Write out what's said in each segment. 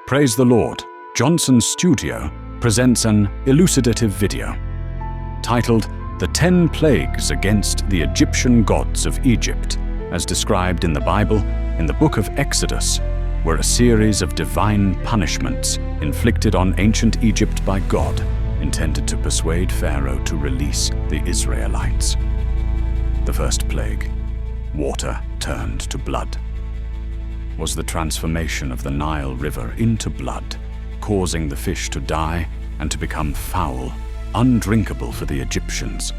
Praise the Lord. Johnson's studio presents an elucidative video titled The 10 Plagues Against the Egyptian Gods of Egypt, as described in the Bible in the book of Exodus, were a series of divine punishments inflicted on ancient Egypt by God, intended to persuade Pharaoh to release the Israelites. The first plague, water turned to blood, was the transformation of the Nile River into blood, causing the fish to die and to become foul, undrinkable for the Egyptians.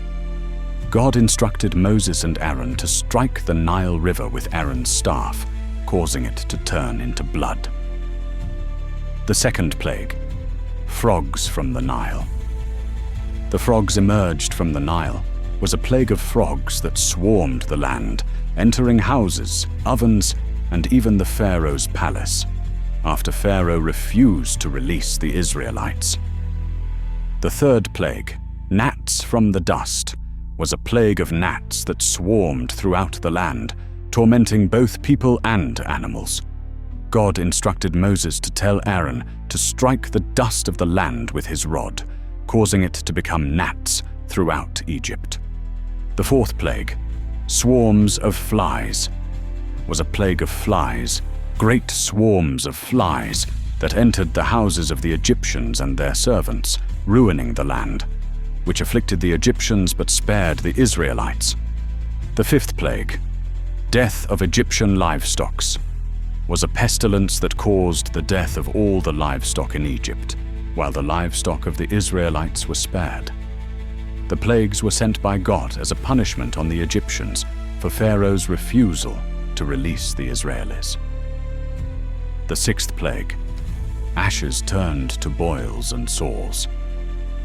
God instructed Moses and Aaron to strike the Nile River with Aaron's staff, causing it to turn into blood. The second plague, frogs from the Nile. The frogs emerged from the Nile was a plague of frogs that swarmed the land, entering houses, ovens, and even the Pharaoh's palace, after Pharaoh refused to release the Israelites. The third plague, gnats from the dust, was a plague of gnats that swarmed throughout the land, tormenting both people and animals. God instructed Moses to tell Aaron to strike the dust of the land with his rod, causing it to become gnats throughout Egypt. The fourth plague, swarms of flies, was a plague of flies, great swarms of flies that entered the houses of the Egyptians and their servants, ruining the land, which afflicted the Egyptians but spared the Israelites. The fifth plague, death of Egyptian livestock, was a pestilence that caused the death of all the livestock in Egypt, while the livestock of the Israelites were spared. The plagues were sent by God as a punishment on the Egyptians for Pharaoh's refusal to release the Israelis. The sixth plague, ashes turned to boils and sores,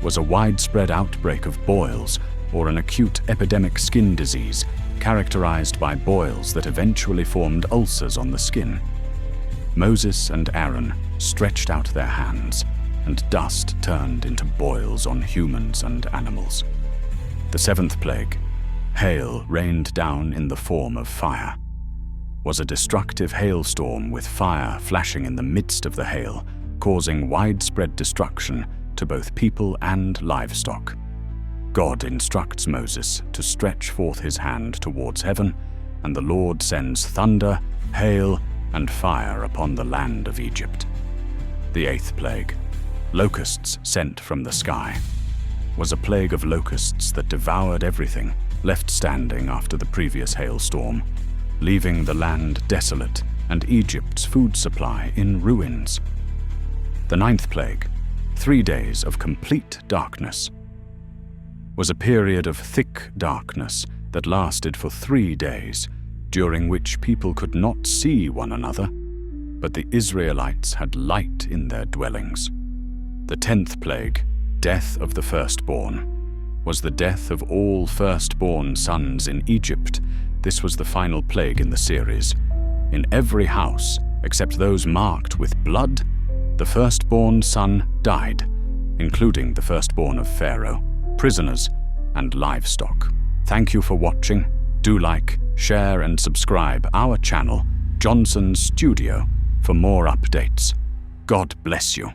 was a widespread outbreak of boils or an acute epidemic skin disease characterized by boils that eventually formed ulcers on the skin. Moses and Aaron stretched out their hands, and dust turned into boils on humans and animals. The seventh plague, hail rained down in the form of fire, was a destructive hailstorm with fire flashing in the midst of the hail, causing widespread destruction to both people and livestock. God instructs Moses to stretch forth his hand towards heaven, and the Lord sends thunder, hail, and fire upon the land of Egypt. The eighth plague, locusts sent from the sky, was a plague of locusts that devoured everything left standing after the previous hailstorm, leaving the land desolate and Egypt's food supply in ruins. The ninth plague, 3 days of complete darkness, was a period of thick darkness that lasted for 3 days, during which people could not see one another, but the Israelites had light in their dwellings. The 10th plague, death of the firstborn, was the death of all firstborn sons in Egypt. This was the final plague in the series. In every house, except those marked with blood, the firstborn son died, including the firstborn of Pharaoh, prisoners, and livestock. Thank you for watching. Do like, share, and subscribe our channel, Johnson's Studio, for more updates. God bless you.